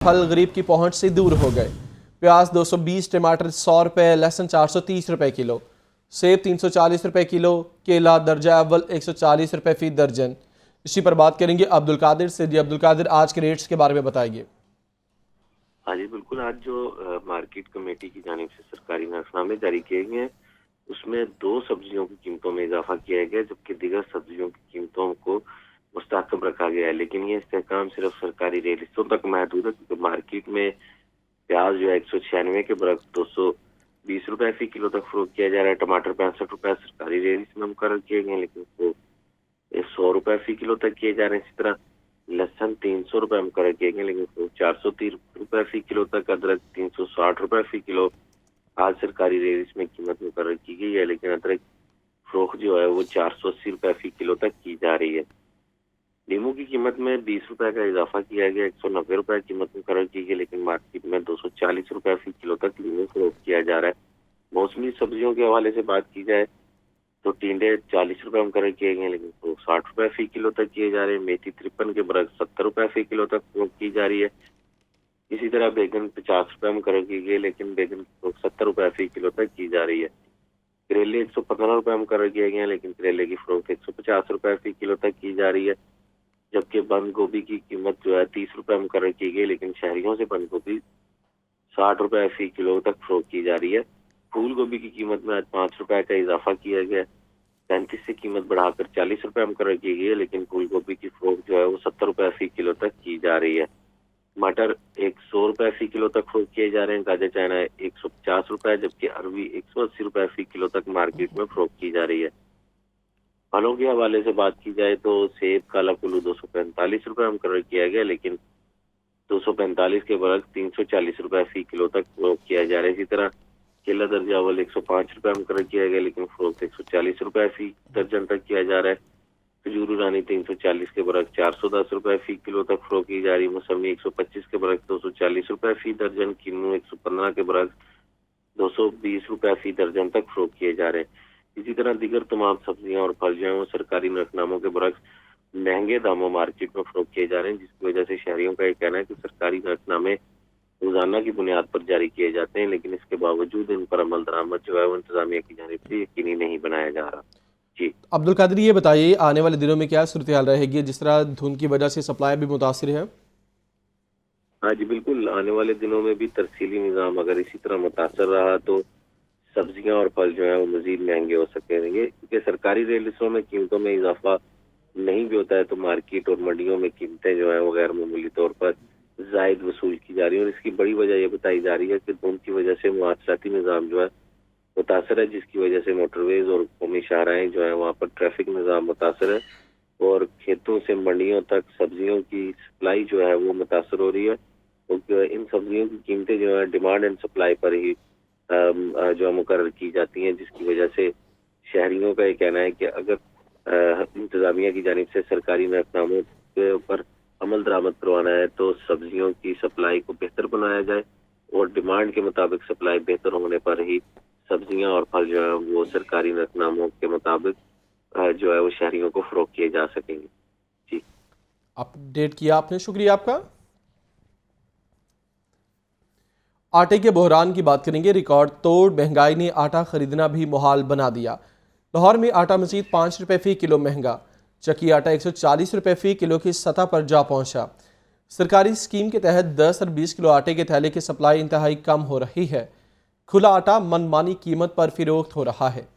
फल गरीब की पहुंच से दूर हो गए। प्याज 220, टमाटर 100 रुपये, लहसुन 430 रुपये किलो, सेब 340 रुपये किलो, केला दर्जा अव्वल 140 रुपये फी दर्जन। इसी पर बात करेंगे अब्दुल कादिर से। जी अब्दुल कादिर, आज के रेट्स के बारे में बताइए। हाँ जी बिल्कुल, आज जो मार्केट कमेटी की जानिब से सरकारी नरखनामे जारी किए गए हैं उसमें 2 सब्जियों की कीमतों में इजाफा किया गया, जबकि दीगर सब्जियों की कीमतों को मुस्तहकम रखा गया है। लेकिन ये इस्तेहकाम सिर्फ सरकारी रियासतों तक महदूद है, क्योंकि मार्केट में प्याज जो है 196 के बरक्स 220 रुपए फी किलो तक फरोख्त किया जा रहा है। टमाटर 65 रुपए सरकारी रेट में मुकर्रर किए गए हैं, लेकिन उसको 100 रुपए फी किलो तक किए जा रहे हैं। इसी तरह लहसुन 300 रुपए मुकर्रर किए गए, लेकिन उसको 430 रुपए फी किलो तक। अदरक 360 रुपए फी किलो आज सरकारी रेट में कीमत मुकर्रर की गई है, लेकिन अदरक फरोख्त जो है वो 480 रुपए फी किलो तक की जा रही है। नींबू की कीमत में 20 रुपए का इजाफा किया गया, 190 रुपए कीमत मुकर्रर की गई, लेकिन मार्केट में 240 रुपए फी किलो तक नींबू फरोख्त किया जा रहा है। मौसमी सब्जियों के हवाले से बात की जाए तो टिंडे 40 रुपए मुकर्रर किए गए, लेकिन 160 रुपए फी किलो तक किए जा रहे हैं। मेथी 53 के बरक्स 70 रुपए फी किलो तक फरोख्त की जा रही है। इसी तरह बैगन 50 रुपए मुकर्रर की गई, लेकिन बैगन 70 रुपए फी किलो तक की जा रही है। करेले 115 रुपए मुकर्रर किए गए हैं, लेकिन करेले की फरोख्त 150 रुपए फी किलो तक की जा रही है। जबकि बंद गोभी की कीमत जो है 30 रुपए मुकर्रर की गई, लेकिन शहरियों से बंद गोभी 60 रुपए फी किलो तक फरोख्त की जा रही है। फूल गोभी की कीमत में आज 5 रुपए का इजाफा किया गया, 35 से कीमत बढ़ाकर 40 रुपए मुकर्रर की गई है, लेकिन फूल गोभी की फरोख्त जो है वो 70 रुपए फी किलो तक की जा रही है। मटर 100 रुपए फी किलो तक फरोख्त किए जा रहे हैं। गाजर चाइना 150 रुपए, जबकि अरबी 180 रुपए फी किलो तक मार्केट में फरोख्त की जा रही है। फलों के हवाले से बात की जाए तो सेब काला कुल्लू 245 रुपए मुकर्रर किया गया, लेकिन 245 के बरक्स 340 रुपए फी किलो तक फरोख्त किया जा रहा है। इसी तरह केला दर्जा अव्वल 105 रुपए मुकर्रर किया गया, लेकिन फरोख्त 140 रुपए फी दर्जन तक किया जा रहा है। खजूर रानी 340 के बरक्स 410 रुपए फी किलो तक फरोख्त की जा रही है। मौसमी 125 के बरक्स 240 रुपए फी दर्जन। किन्नू 115 के बरक्स 220 रुपए फी दर्जन तक फरोख्त किए जा रहे हैं। इसी तरह दीगर तमाम सब्जियां और फल जो है वो सरकारी नरखनामों के बरक्स महंगे दामों मार्केट में फरोख्त किए जा रहे हैं, जिसकी वजह से शहरियों का ये कहना है कि सरकारी नरखनामे रोजाना की बुनियाद पर जारी किए जाते हैं, लेकिन इसके बावजूद इन पर अमल दरामद जो है वो इंतजामिया की जानिब से यकीनी नहीं बनाया जा रहा। जी अब्दुल कादिर, ये बताइए आने वाले दिनों में क्या सूरत हाल रहेगी, जिस तरह धुंध की वजह से सप्लाई भी मुतासिर है? हाँ जी बिल्कुल, आने वाले दिनों में भी तरसीली निज़ाम अगर इसी तरह मुतासर रहा तो सब्जियां और फल जो है वो मजीद महंगे हो सकेंगे, क्योंकि सरकारी रेलवे में कीमतों में इजाफा नहीं भी होता है तो मार्केट और मंडियों में कीमतें जो है वो गैर मामूली तौर पर जायद वसूल की जा रही है। और इसकी बड़ी वजह ये बताई जा रही है कि धुंध की वजह से मुआशराती निज़ाम जो है मुतासर है, जिसकी वजह से मोटरवेज और कौमी शाहराएं जो है वहाँ पर ट्रैफिक निज़ाम मुतासर है और खेतों से मंडियों तक सब्जियों की सप्लाई जो है वो मुतासर हो रही है। और इन सब्जियों की कीमतें जो है डिमांड एंड सप्लाई पर ही जो मुकर्रर की जाती हैं, जिसकी वजह से शहरियों का ये कहना है कि अगर इंतजामिया की जानिब से सरकारी नरखनामों के ऊपर अमल दरामद करवाना है तो सब्जियों की सप्लाई को बेहतर बनाया जाए और डिमांड के मुताबिक सप्लाई बेहतर होने पर ही सब्जियां और फल जो है वो सरकारी नरखनामों के मुताबिक जो है वो शहरियों को फरोख्त किए जा सकेंगे। जी अपडेट किया आपने, शुक्रिया आपका। आटे के बहरान की बात करेंगे। रिकॉर्ड तोड़ महंगाई ने आटा खरीदना भी मुहाल बना दिया। लाहौर में आटा मजीद 5 रुपये फी किलो महंगा। चक्की आटा 140 रुपये फी किलो की सतह पर जा पहुंचा। सरकारी स्कीम के तहत 10 और 20 किलो आटे के थैले की सप्लाई इंतहाई कम हो रही है। खुला आटा मनमानी कीमत पर फिरोख्त हो रहा है।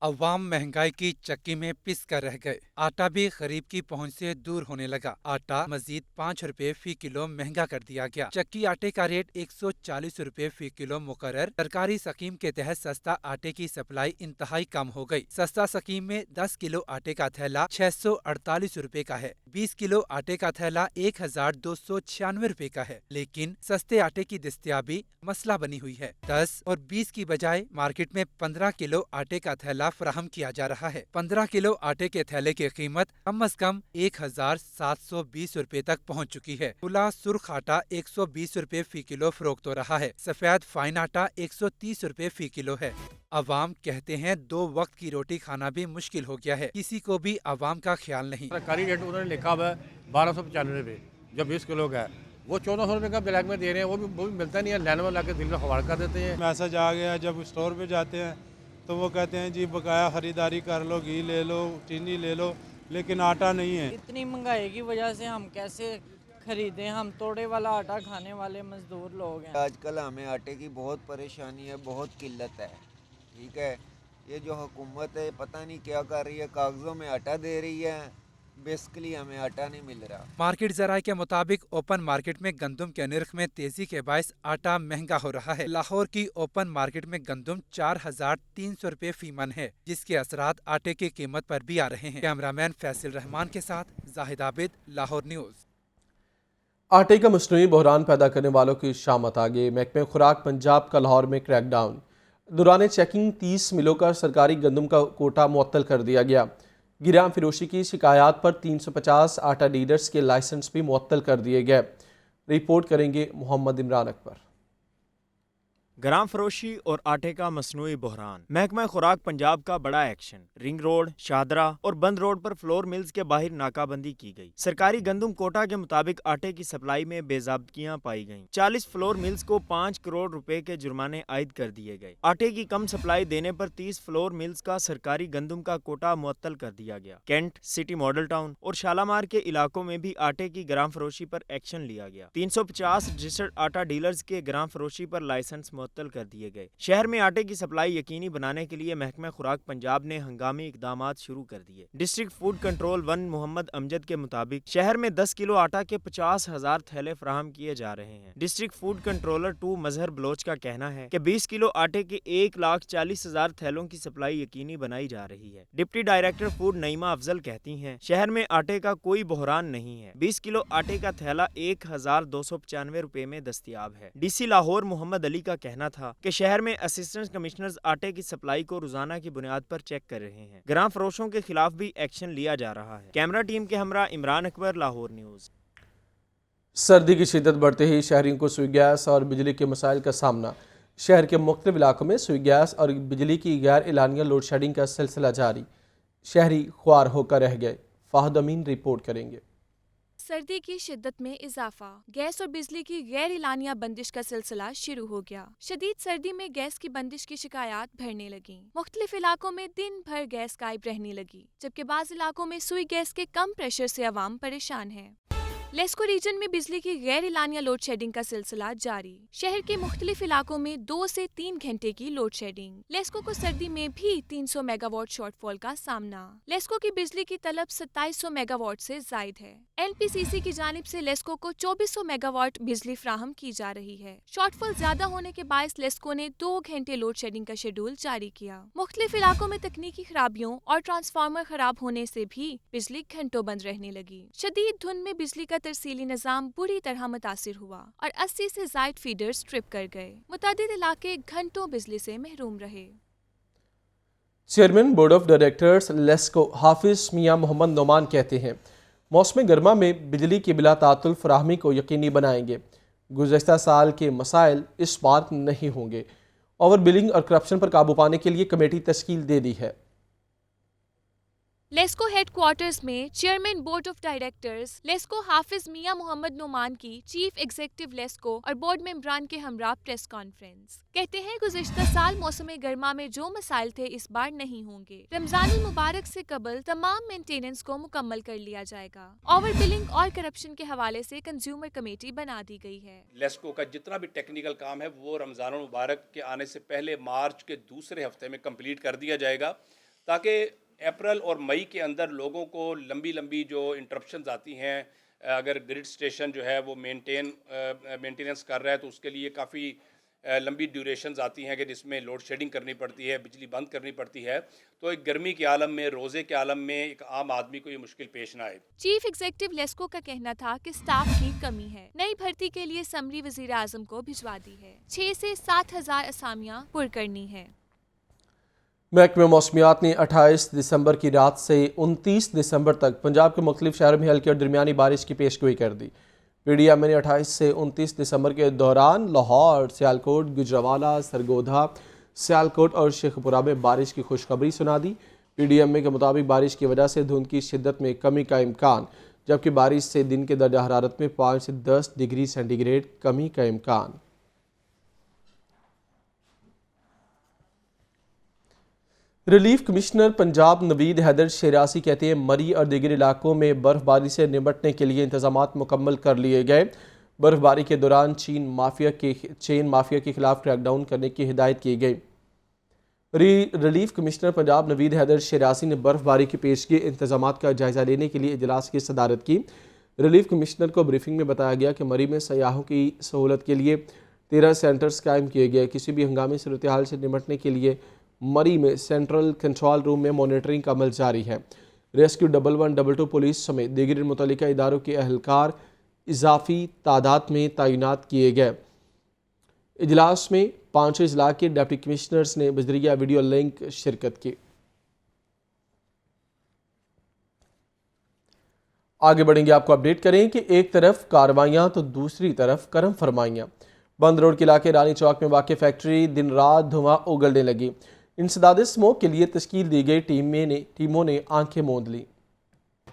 अवाम महंगाई की चक्की में पिस कर रह गए। आटा भी गरीब की पहुंच से दूर होने लगा। आटा मजीद 5 रुपए फी किलो महंगा कर दिया गया। चक्की आटे का रेट 140 रुपए फी किलो मुकर्रर। सरकारी स्कीम के तहत सस्ता आटे की सप्लाई इंतहाई कम हो गई। सस्ता स्कीम में 10 किलो आटे का थैला 648 रुपए का है। 20 किलो आटे का थैला 1296 रुपए का है। लेकिन सस्ते आटे की दस्तयाबी मसला बनी हुई है। 10 और 20 की बजाय मार्केट में 15 किलो आटे का थैला फराहम किया जा रहा है। 15 किलो आटे के थैले की कीमत कम अज कम 1720 रुपए तक पहुंच चुकी है। खुला सुर्ख आटा 120 रुपए फी किलो फरोख्त हो रहा है। सफेद फाइन आटा 130 रुपए फी किलो है। अवाम कहते हैं 2 वक्त की रोटी खाना भी मुश्किल हो गया है। किसी को भी अवाम का ख्याल नहीं। सरकारी रेट उन्होंने लिखा हुआ है 1295 रुपये, जो 20 किलो का है वो 1400 रुपये का ब्लैक में दे रहे हैं, वो भी मिलता नहीं है, लाइन में लाके दिल में खबाड़ कर देते हैं। मैसेज आ गया, जब स्टोर पे जाते हैं तो वो कहते हैं जी बकाया ख़रीदारी कर लो, घी ले लो, चीनी ले लो, लेकिन आटा नहीं है। इतनी महंगाई की वजह से हम कैसे खरीदें, हम तोड़े वाला आटा खाने वाले मजदूर लोग हैं। आजकल हमें आटे की बहुत परेशानी है, बहुत किल्लत है। ठीक है, ये जो हुकूमत है पता नहीं क्या कर रही है, कागज़ों में आटा दे रही है, बेसिकली हमें आटा नहीं मिल रहा। मार्केट जराये के मुताबिक ओपन मार्केट में गंदम के नर्ख में तेजी के बायस आटा महंगा हो रहा है। लाहौर की ओपन मार्केट में गंदम 4300 रुपए फी मन है, जिसके असरात आटे की कीमत पर भी आ रहे हैं। कैमरामैन फैसिल रहमान के साथ जाहिद आबिद, लाहौर न्यूज़। आटे का मसनूई बहरान पैदा करने वालों की शामत आगे। महकमे खुराक पंजाब का लाहौर में क्रैकडाउन। दौरान चेकिंग 30 मिलों का सरकारी गंदम का कोटा मुअत्तल कर दिया गया। गिराम फिरोशी की शिकायत पर 350 आटा डीलर्स के लाइसेंस भी मुअत्तल कर दिए गए। रिपोर्ट करेंगे मोहम्मद इमरान अकबर। ग्राम फरोशी और आटे का मसनूई बहरान। महकमा खुराक पंजाब का बड़ा एक्शन। रिंग रोड, शाहदरा और बंद रोड पर फ्लोर मिल्स के बाहर नाकाबंदी की गई। सरकारी गंदम कोटा के मुताबिक आटे की सप्लाई में बेज़ाब्तियां पाई गईं। 40 फ्लोर मिल्स को 5 करोड़ रुपए के जुर्माने आयद कर दिए गए। आटे की कम सप्लाई देने पर 30 फ्लोर मिल्स का सरकारी गंदम का कोटा मुअत्तल कर दिया गया। कैंट, सिटी मॉडल टाउन और शालामार के इलाकों में भी आटे की ग्राम फरोशी पर एक्शन लिया गया। 350 रजिस्टर्ड आटा डीलर्स के ग्राम फरोशी पर लाइसेंस मुअत्तल कर दिए गए। शहर में आटे की सप्लाई यकीनी बनाने के लिए महकमा खुराक पंजाब ने हंगामी इकदामात शुरू कर दिए। District food control 1 Mohammad Amjad के मुताबिक शहर में 10 किलो आटा के 50,000 थैले फराहम किए जा रहे हैं। डिस्ट्रिक्ट फूड कंट्रोलर 2 मजहर बलोच का कहना है कि 20 किलो आटे के 1,40,000 थैलों की सप्लाई यकीनी बनाई जा रही है। डिप्टी डायरेक्टर फूड नईमा अफजल कहती हैं, शहर में आटे का कोई बहरान नहीं है। 20 किलो आटे का थैला 1,295 रुपए में दस्तियाब है। डीसी लाहौर मोहम्मद अली का कहना था कि शहर में असिस्टेंट कमिश्नर्स आटे की सप्लाई को रोजाना की बुनियाद पर चेक कर रहे हैं। ग्राम फरोशों के खिलाफ भी एक्शन लिया जा रहा है। कैमरा टीम के हमरा इमरान अकबर, लाहौर न्यूज़। सर्दी की शिद्दत बढ़ते ही शहरियों को सुई गैस और बिजली के मसाइल का सामना। शहर के मुख्तलिफ इलाकों में सुई गैस और बिजली की गैर एलानिया लोड शेडिंग का सिलसिला जारी। शहरी ख्वार होकर रह गए। फाहद अमीन रिपोर्ट करेंगे। सर्दी की शिद्दत में इजाफा। गैस और बिजली की गैर एलानिया बंदिश का सिलसिला शुरू हो गया। शदीद सर्दी में गैस की बंदिश की शिकायत बढ़ने लगी। मुख्तलिफ इलाकों में दिन भर गैस गायब रहने लगी, जबकि बाज़ इलाकों में सुई गैस के कम प्रेशर से अवाम परेशान है। लेस्को रीजन में बिजली की गैर एलानिया लोड शेडिंग का सिलसिला जारी। शहर के मुख्तलिफ इलाकों में 2 से 3 घंटे की लोड शेडिंग। लेस्को को सर्दी में भी 300 मेगावाट शॉर्टफॉल का सामना। लेस्को की बिजली की तलब 2700 मेगावाट से जायद है। एनपीसीसी की जानिब से लेस्को को 2400 मेगावाट बिजली फ्राहम की जा रही है। शॉर्टफॉल ज्यादा होने के बायस लेस्को ने 2 घंटे लोड शेडिंग का शेड्यूल जारी किया। मुख्तलिफ इलाकों में तकनीकी खराबियों और ट्रांसफार्मर खराब होने से भी बिजली घंटों बंद रहने लगी। शदीद धुंध में बिजली का तरसीली निजाम बुरी तरह मुतासिर हुआ और 80 से जायद फीडर्स ट्रिप कर गए। मुतादिद इलाके घंटों बिजली से महरूम रहे। Chairman board of directors LESCO Hafiz Mian Muhammad Noman कहते हैं, मौसम गर्मा में बिजली की बिला तातुल फराहमी को यकीनी बनाएंगे। गुज़श्ता साल के मसाइल इस बार नहीं होंगे। ओवर बिलिंग और करप्शन पर काबू पाने के लिए कमेटी तश्कील दे दी है। लेस्को हेडक्वार्टर्स में chairman board of directors LESCO Hafiz Mian Muhammad Noman की चीफ एग्जीक्यूटिव लेस्को और बोर्ड मेंबरान के हमरा प्रेस कॉन्फ्रेंस। कहते हैं, गुज़िश्ता साल मौसम गर्मा में जो मसाइल थे इस बार नहीं होंगे। रमजान मुबारक से कबल तमाम मेंटेनेंस को मुकम्मल कर लिया जाएगा। ओवर बिलिंग और करप्शन के हवाले से कंज्यूमर कमेटी बना दी गई है। लेस्को का जितना भी टेक्निकल काम है वो रमजान मुबारक के आने से पहले मार्च के दूसरे हफ्ते में कंप्लीट कर दिया जाएगा, ताकि अप्रैल और मई के अंदर लोगों को लंबी जो इंटरप्शंस आती हैं, अगर ग्रिड स्टेशन जो है वो मेंटेनेंस कर रहा है तो उसके लिए काफ़ी लंबी ड्यूरेशंस आती हैं कि जिसमें लोड शेडिंग करनी पड़ती है, बिजली बंद करनी पड़ती है। तो एक गर्मी के आलम में, रोज़े के आलम में एक आम आदमी को ये मुश्किल पेश ना आए। चीफ एग्जीक्यूटिव लेस्को का कहना था कि स्टाफ की कमी है। नई भर्ती के लिए समरी वजीर आजम को भिजवा दी है। 6 से 7,000 असामियाँ पुर करनी है। महकमे मौसमियात ने 28 दिसंबर की रात से 29 दिसंबर तक पंजाब के मुख्तलिफ शहरों में हल्की और दरमियानी बारिश की पेशगोई कर दी। पीडीएम ने 28 से 29 दिसंबर के दौरान लाहौर, सियालकोट, गुजरावाला, सरगोधा, सियालकोट और शेखपुरा में बारिश की खुशखबरी सुना दी। पीडीएम के मुताबिक बारिश की वजह से धुंध की शिद्दत में कमी का इम्कान। جبکہ بارش سے دن کے درجہ حرارت میں 5 سے 10 ڈگری سینٹی گریڈ کمی کا امکان۔ ریلیف کمشنر پنجاب نوید حیدر شیراسی کہتے ہیں مری اور دیگر علاقوں میں برف باری سے نمٹنے کے لیے انتظامات مکمل کر لیے گئے۔ برف باری کے دوران چین مافیا کے خلاف کریک ڈاؤن کرنے کی ہدایت کی گئی۔ ریلیف کمشنر پنجاب نوید حیدر شیراسی نے برف باری کے پیشگی انتظامات کا جائزہ لینے کے لیے اجلاس کی صدارت کی۔ ریلیف کمشنر کو بریفنگ میں بتایا گیا کہ مری میں سیاحوں کی سہولت کے لیے 13 سینٹرز قائم کیے گئے۔ کسی بھی ہنگامی صورتحال سے نمٹنے کے لیے مری میں سینٹرل کنٹرول روم میں مانیٹرنگ کا عمل جاری ہے۔ ریسکیو 1122 پولیس سمیت دیگر متعلقہ اداروں کے اہلکار اضافی تعداد میں تعینات کیے گئے۔ اجلاس میں 5 اضلاع کے ڈپٹی کمشنرز نے بذریعہ ویڈیو لنک شرکت کی۔ آگے بڑھیں گے، آپ کو اپڈیٹ کریں کہ ایک طرف کارروائیاں تو دوسری طرف کرم فرمائیاں۔ بند روڈ کے علاقے رانی چوک میں واقع فیکٹری دن رات دھواں اگلنے لگی۔ انسداد اسموک کے لیے تشکیل دی گئی ٹیموں نے آنکھیں موند لیں۔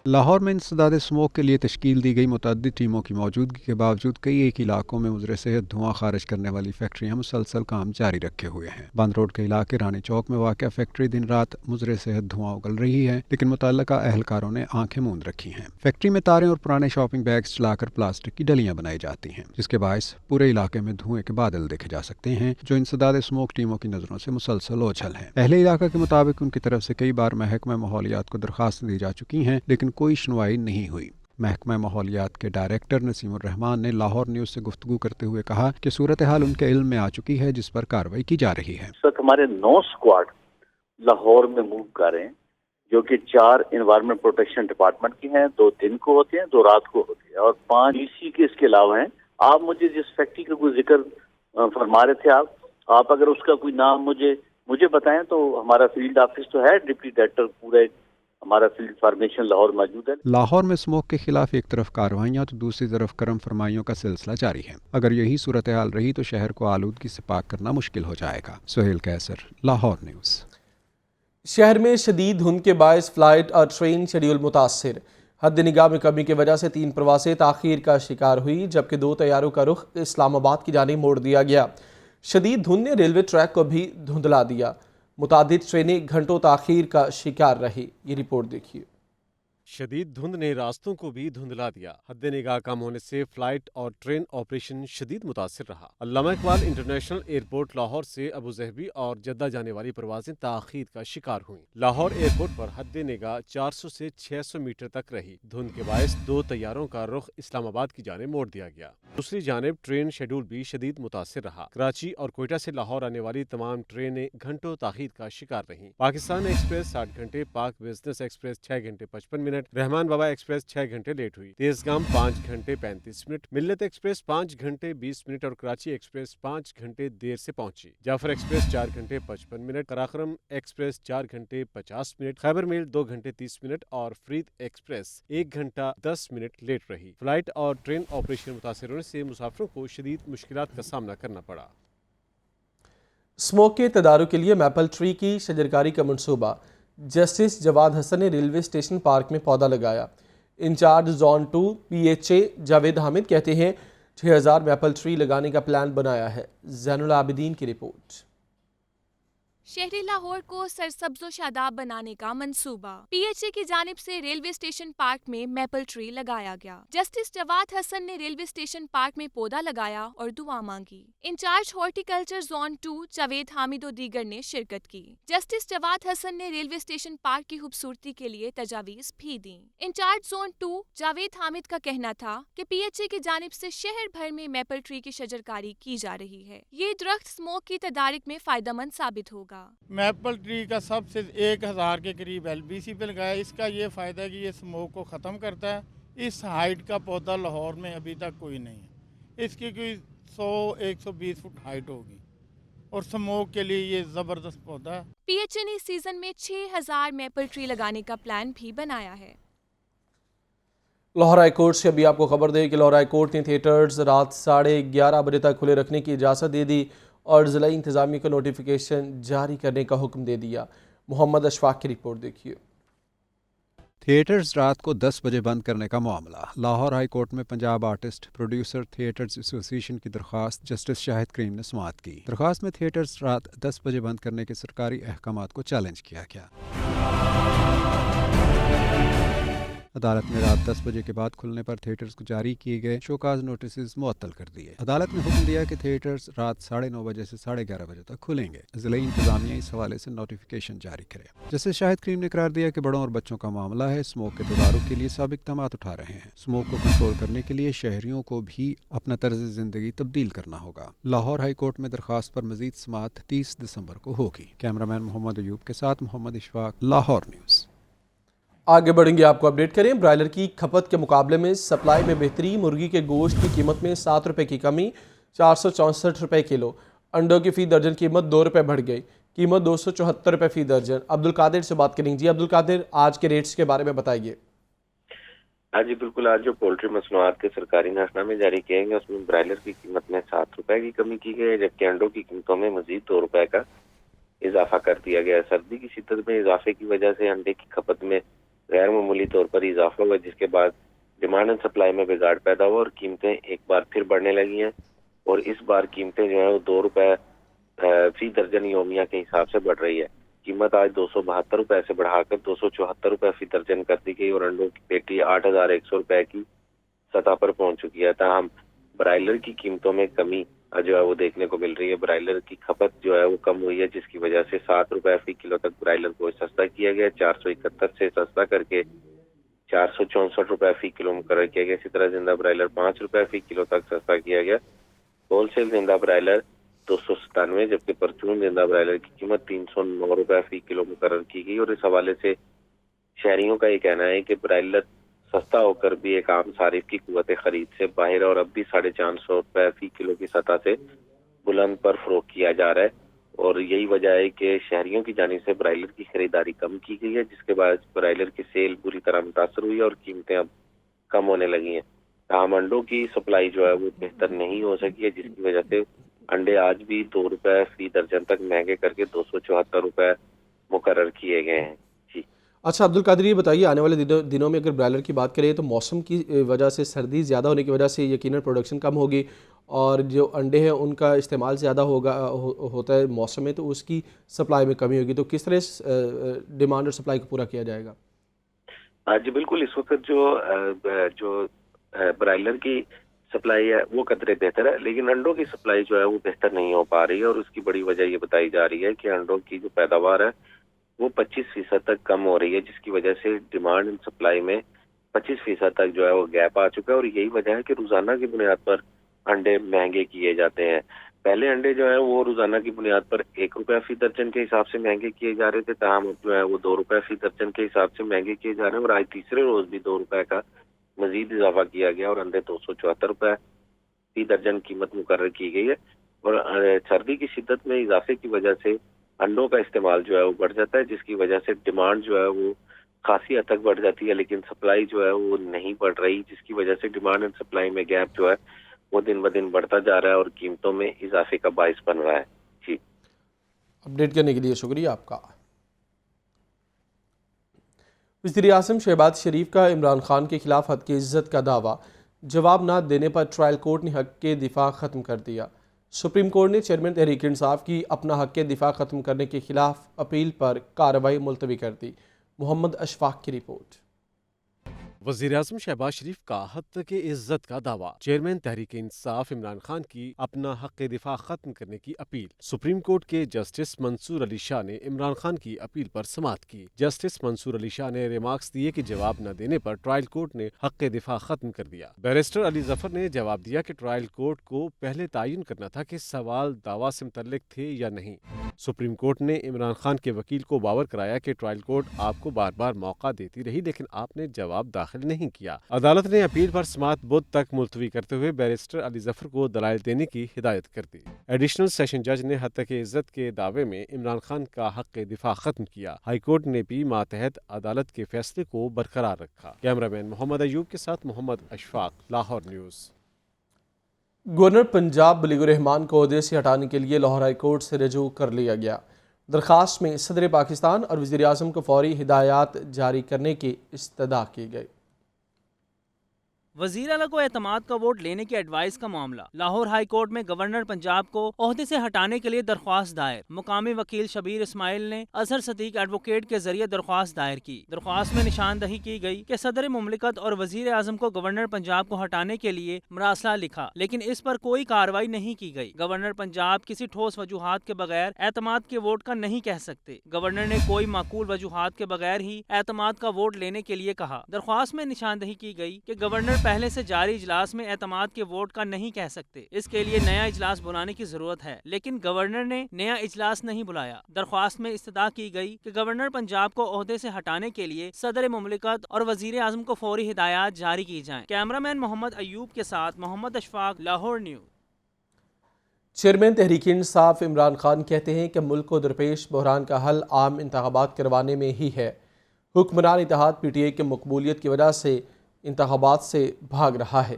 لاہور میں انسداد اسموک کے لیے تشکیل دی گئی متعدد ٹیموں کی موجودگی کے باوجود کئی ایک علاقوں میں مضر صحت دھواں خارج کرنے والی فیکٹریاں مسلسل کام جاری رکھے ہوئے ہیں۔ بند روڈ کے علاقے رانی چوک میں واقع فیکٹری دن رات مضر صحت دھواں اگل رہی ہے، لیکن متعلقہ اہلکاروں نے آنکھیں موند رکھی ہیں۔ فیکٹری میں تاریں اور پرانے شاپنگ بیگز چلا کر پلاسٹک کی ڈلیاں بنائی جاتی ہیں، جس کے باعث پورے علاقے میں دھوئیں کے بادل دیکھے جا سکتے ہیں، جو انسداد اسموک ٹیموں کی نظروں سے مسلسل اوجھل ہیں۔ اہل علاقہ کے مطابق ان کی طرف سے کئی بار محکمہ ماحولیات کو درخواست دی جا چکی ہیں، لیکن کوئی سنوائی نہیں ہوئی۔ محکمہ ماحولیات کے ڈائریکٹر نسیم الرحمان نے لاہور نیوز سے گفتگو کرتے ہوئے کہا کہ صورتحال ان کے علم میں آ چکی ہے، جس پر کارروائی کی جا رہی ہے۔ اس وقت ہمارے 9 اسکواڈ لاہور میں موو کر رہے ہیں، جو کہ 4 انوائرمنٹ پروٹیکشن ڈپارٹمنٹ کی ہیں، 2 دن کو ہوتے ہیں، 2 رات کو ہوتے ہیں، اور 5 ڈی.سی کے اس کے علاوہ ہیں۔ آپ مجھے جس فیکٹری کا کوئی ذکر فرما رہے تھے آپ اگر اس کا کوئی نام مجھے بتائیں تو ہمارا فیلڈ آفس تو ہے، ڈپٹی ڈائریکٹر پورا ہمارا فیلڈ فارمیشن لاہور موجود ہے۔ لاہور میں اسموک کے خلاف ایک طرف کارروائیاں تو دوسری طرف کرم فرمائیوں کا سلسلہ جاری ہے۔ اگر یہی صورتحال رہی تو شہر کو آلودگی سے پاک کرنا مشکل ہو جائے گا۔ سہیل کیسر، لاہور نیوز۔ شہر میں شدید دھند کے باعث فلائٹ اور ٹرین شیڈول متاثر۔ حد نگاہ میں کمی کی وجہ سے 3 پروازیں تاخیر کا شکار ہوئی، جبکہ 2 طیاروں کا رخ اسلام آباد کی جانب موڑ دیا گیا۔ شدید دھند نے ریلوے ٹریک کو بھی دھندلا دیا۔ متعدد ٹرینیں گھنٹوں تاخیر کا شکار رہی۔ یہ رپورٹ دیکھیے۔ شدید دھند نے راستوں کو بھی دھندلا دیا۔ حد نگاہ کم ہونے سے فلائٹ اور ٹرین آپریشن شدید متاثر رہا۔ علامہ اقبال انٹرنیشنل ایئرپورٹ لاہور سے ابوظہبی اور جدہ جانے والی پروازیں تاخیر کا شکار ہوئیں۔ لاہور ایئرپورٹ پر حد نگاہ 400 سے 600 میٹر تک رہی۔ دھند کے باعث 2 طیاروں کا رخ اسلام آباد کی جانب موڑ دیا گیا۔ دوسری جانب ٹرین شیڈول بھی شدید متاثر رہا۔ کراچی اور کوئٹہ سے لاہور آنے والی تمام ٹرینیں گھنٹوں تاخیر کا شکار رہیں۔ پاکستان ایکسپریس 60 گھنٹے، پاک بزنس ایکسپریس 6 گھنٹے 55 منٹ، رحمان بابا ایکسپریس 6 گھنٹے لیٹ ہوئی۔ تیزگام 5 گھنٹے 35 منٹ، ملت ایکسپریس 5 گھنٹے 20 منٹ اور کراچی ایکسپریس 5 گھنٹے دیر سے پہنچی۔ جعفر ایکسپریس 4 گھنٹے 55 منٹ، قراقرم ایکسپریس 4 گھنٹے 50 منٹ، خیبر میل 2 گھنٹے 30 منٹ اور فرید ایکسپریس 1 گھنٹہ 10 منٹ لیٹ رہی۔ فلائٹ اور ٹرین آپریشن متاثر ہونے سے مسافروں کو شدید مشکلات کا سامنا کرنا پڑا۔ اسموک کے تدارک کے لیے میپل ٹری کی شجرکاری کا منصوبہ۔ جسٹس جواد حسن نے ریلوے اسٹیشن پارک میں پودا لگایا۔ Incharge zone 2 PHA Javed Hamid کہتے ہیں 6000 میپل ٹری لگانے کا پلان بنایا ہے۔ زین العابدین کی رپورٹ۔ شہری لاہور کو سرسبز و شاداب بنانے کا منصوبہ۔ PHA کی جانب سے ریلوے اسٹیشن پارک میں میپل ٹری لگایا گیا۔ جسٹس جواد حسن نے ریلوے اسٹیشن پارک میں پودا لگایا اور دعا مانگی۔ Incharge horticulture zone 2 Javed Hamid و دیگر نے شرکت کی۔ جسٹس جواد حسن نے ریلوے اسٹیشن پارک کی خوبصورتی کے لیے تجاویز بھی دیں۔ انچارج زون 2 جاوید حامد کا کہنا تھا کہ PHA کی جانب سے شہر بھر میں میپل ٹری کی شجرکاری کی جا رہی ہے۔ یہ درخت اسموک کی تدارک میں فائدہ مند ثابت ہوگا۔ میپل ٹری کا سب سے 1000 کے قریب LBC پہ لگایا۔ اس کا یہ فائدہ ہے کہ یہ اسموک کو ختم کرتا ہے۔ اس ہائٹ کا پودا لاہور میں ابھی تک کوئی نہیں ہے۔ اس کی کوئی 100-120 فٹ ہائٹ ہوگی اور اسموک کے لیے یہ زبردست پودا ہے۔ PHA نے سیزن میں 6000 میپل ٹری لگانے کا پلان بھی بنایا ہے۔ لاہور ہائی کورٹ سے ابھی آپ کو خبر دے کہ لاہور ہائی کورٹ نے تھیٹرز رات 11:30 بجے تک کھلے رکھنے کی اجازت دے دی اور ضلعی انتظامیہ کو نوٹیفیکیشن جاری کرنے کا حکم دے دیا۔ محمد اشفاق کی رپورٹ دیکھیے۔ थिएटर्स रात को 10 बजे बंद करने का मामला। लाहौर हाई कोर्ट में Punjab artist producer theatres association की दरख्वास्त जस्टिस शाहिद करीम ने समाअत की। दरख्वास्त में थिएटर्स रात 10 बजे बंद करने के सरकारी अहकामात को चैलेंज किया गया। अदालत ने रात 10 बजे के बाद खुलने पर थिएटर्स को जारी किए गए शोकाज नोटिस मुअत्तल कर दिए। अदालत ने हुक्म दिया कि थिएटर्स रात 9:30 बजे से 11:30 बजे तक खुलेंगे। ज़िला इंतजामिया इस हवाले से नोटिफिकेशन जारी करे। जस्टिस शाहिद करीम ने करार दिया कि बड़ों और बच्चों का मामला है, स्मोक के तदारुक के लिए सब इक़दामात उठा रहे हैं। स्मोक को कंट्रोल करने के लिए शहरियों को भी अपना तर्ज ज़िंदगी तब्दील करना होगा। लाहौर हाई कोर्ट में दरख्वास्त पर मजीद समाअत 30 दिसंबर को होगी। कैमरामैन मोहम्मद अयूब के साथ मोहम्मद इशफाक, लाहौर न्यूज़। आगे बढ़ेंगे, आपको अपडेट करें। ब्रायलर की खपत के मुकाबले में सप्लाई में बेहतरी। मुर्गी के गोश्त की कीमत में 7 रुपये की कमी, 464 रुपये किलो। अंडों की फ़ी दर्जन कीमत 2 रुपये बढ़ गई, कीमत 274 रुपये फ़ी दर्जन। अब्दुल कादिर से बात करेंगे। जी अब्दुल कादिर, आज के रेट्स के बारे में बताइए। हाँ जी बिल्कुल, आज जो पोल्ट्री मसनूआत के सरकारी नाशनामे जारी किए गए उसमें ब्रायलर की कीमत में 7 रुपये की कमी की गई है, जबकि अंडों की कीमतों में मजीद 2 रुपये का इजाफा कर दिया गया है। सर्दी की शिद्दत में इजाफे की वजह से अंडे की खपत में गैर मामूली तौर पर इजाफा हुआ, जिसके बाद डिमांड एंड सप्लाई में बिगाड़ पैदा हुआ और कीमतें एक बार फिर बढ़ने लगी हैं। और इस बार कीमतें जो है वो 2 रुपये फी दर्जन योमिया के हिसाब से बढ़ रही है। कीमत आज 272 रुपये से बढ़ाकर 274 रुपये फी दर्जन कर दी गई और अंडों की पेटी 8,100 रुपये की सतह पर पहुंच चुकी है। ताहम ब्रायलर की कीमतों में कमी जो है वो देखने को मिल रही है। ब्रायलर की खपत जो है वो कम हुई है, जिसकी वजह से 7 रुपये फी किलो तक ब्रायलर को सस्ता किया गया। 471 से सस्ता करके 464 रुपये फी किलो मुकर्रर किया गया। इसी तरह जिंदा ब्रायलर 5 रुपये फी किलो तक सस्ता किया गया। होलसेल जिंदा ब्रायलर 297, जबकि परचून जिंदा ब्रायलर की कीमत 309 रुपये फी किलो मुकर्रर की गई। और इस हवाले से शहरियों का ये कहना है कि ब्रायलर सस्ता होकर भी एक आम सारिफ की कुव्वत खरीद से बाहर और अब भी 450 रुपये फी किलो की सतह से बुलंद पर फरोख्त किया जा रहा है। और यही वजह है कि शहरियों की जानिब से ब्रायलर की खरीदारी कम की गई है, जिसके बाद ब्रायलर की सेल बुरी तरह मुतासर हुई है और कीमतें अब कम होने लगी हैं। ताहम अंडों की सप्लाई जो है वो बेहतर नहीं हो सकी है, जिसकी वजह से अंडे आज भी 2 रुपये फी दर्जन तक महंगे करके 274 रुपये मुकर्रर किए गए हैं। अच्छा अब्दुल कादिर, ये बताइए, आने वाले दिनों में अगर ब्रायलर की बात करें तो मौसम की वजह से, सर्दी ज़्यादा होने की वजह से यकीनन प्रोडक्शन कम होगी और जो अंडे हैं उनका इस्तेमाल ज़्यादा होता है मौसम में, तो उसकी सप्लाई में कमी होगी। तो किस तरह डिमांड और सप्लाई को पूरा किया जाएगा? हाँ जी बिल्कुल, इस वक्त जो ब्रायलर की सप्लाई है वो कदरे बेहतर है, लेकिन अंडों की सप्लाई जो है वो बेहतर नहीं हो पा रही है। और उसकी बड़ी वजह ये बताई जा रही है कि अंडों की जो पैदावार है वो 25% तक कम हो रही है, जिसकी वजह से डिमांड एंड सप्लाई में 25% तक जो है वो गैप आ चुका है। और यही वजह है कि रोजाना की बुनियाद पर अंडे महंगे किए जाते हैं। पहले अंडे जो है वो रोजाना की बुनियाद पर 1 रुपया फी दर्जन के हिसाब से महंगे किए जा रहे थे, ताहम जो है वो 2 रुपये फी दर्जन के हिसाब से महंगे किए जा रहे हैं। और आज तीसरे रोज भी 2 रुपये का मजीद इजाफा किया गया और अंडे 274 रुपये फी दर्जन कीमत मुकर्रर की गई है। और सर्दी की शिद्दत में इजाफे की वजह से अंडों का इस्तेमाल जो है वो बढ़ जाता है, जिसकी वजह से डिमांड जो है वो खासी हद तक बढ़ जाती है, लेकिन सप्लाई जो है वो नहीं बढ़ रही, जिसकी वजह से डिमांड एंड सप्लाई में गैप जो है वो दिन ब दिन बढ़ता जा रहा है और कीमतों में इजाफे का बाइस बन रहा है। जी, अपडेट करने के लिए शुक्रिया आपका। वज़ीर-ए-आज़म शहबाज शरीफ का इमरान खान के खिलाफ हद की इज्जत का दावा। जवाब न देने पर ट्रायल कोर्ट ने हक के दिफा ख़त्म कर दिया। सुप्रीम कोर्ट ने चेयरमैन तहरीक इंसाफ की अपना हक के दिफा ख़त्म करने के खिलाफ अपील पर कार्रवाई मुलतवी कर दी। मोहम्मद अशफाक की रिपोर्ट। वज़ीर-ए-आज़म शहबाज शरीफ का हद तक इज्जत का दावा। चेयरमैन तहरीक इंसाफ इमरान खान की अपना हक दिफा खत्म करने की अपील। सुप्रीम कोर्ट के जस्टिस मंसूर अली शाह ने इमरान खान की अपील पर समाअत की। जस्टिस मंसूर अली शाह ने रिमार्क्स दिए कि जवाब न देने पर ट्रायल कोर्ट ने हक दिफा खत्म कर दिया। बैरिस्टर अली जफर ने जवाब दिया कि ट्रायल कोर्ट को पहले तायन करना था कि सवाल दावा से मुतल्लिक थे या नहीं। सुप्रीम कोर्ट ने इमरान खान के वकील को बावर कराया कि ट्रायल कोर्ट आपको बार बार मौका देती रही, लेकिन आपने जवाब दाखिल नहीं किया। अदालत ने अपील पर समाअत बुध तक मुलतवी करते हुए बैरिस्टर अली जफर को दलाइल देने की हिदायत कर दी। एडिशनल सेशन जज ने हद तक इज्जत के दावे में इमरान खान का हक दिफा खत्म किया। हाई कोर्ट ने भी मातहत अदालत के फैसले को बरकरार रखा। कैमरामैन मोहम्मद अयूब के साथ मोहम्मद अशफाक, लाहौर न्यूज़। गवर्नर पंजाब बलीगुर रहमान को ओहदे से हटाने के लिए लाहौर हाई कोर्ट से रजू कर लिया गया। درخواست میں صدر پاکستان اور وزیر اعظم کو فوری ہدایات جاری کرنے کی استدعا کی گئی۔ وزیر اعلیٰ کو اعتماد کا ووٹ لینے کی ایڈوائس کا معاملہ۔ لاہور ہائی کورٹ میں گورنر پنجاب کو عہدے سے ہٹانے کے لیے درخواست دائر۔ مقامی وکیل شبیر اسماعیل نے اظہر صدیق ایڈوکیٹ کے ذریعے درخواست دائر کی۔ درخواست میں نشاندہی کی گئی کہ صدر مملکت اور وزیر اعظم کو گورنر پنجاب کو ہٹانے کے لیے مراسلہ لکھا، لیکن اس پر کوئی کارروائی نہیں کی گئی۔ گورنر پنجاب کسی ٹھوس وجوہات کے بغیر اعتماد کے ووٹ کا نہیں کہہ سکتے۔ گورنر نے کوئی معقول وجوہات کے بغیر ہی اعتماد کا ووٹ لینے کے لیے کہا۔ درخواست میں نشاندہی کی گئی کہ گورنر پہلے سے جاری اجلاس میں اعتماد کے ووٹ کا نہیں کہہ سکتے، اس کے لیے نیا اجلاس بلانے کی ضرورت ہے، لیکن گورنر نے نیا اجلاس نہیں بلایا۔ درخواست میں استدعا کی گئی کہ گورنر پنجاب کو عہدے سے ہٹانے کے لیے صدر مملکت اور وزیر اعظم کو فوری ہدایات جاری کی جائیں۔ کیمرامین محمد ایوب کے ساتھ محمد اشفاق، لاہور نیوز۔ چیئرمین تحریک انصاف عمران خان کہتے ہیں کہ ملک کو درپیش بحران کا حل عام انتخابات کروانے میں ہی ہے۔ حکمران اتحاد پی ٹی آئی کی مقبولیت کی وجہ سے انتخابات سے بھاگ رہا ہے۔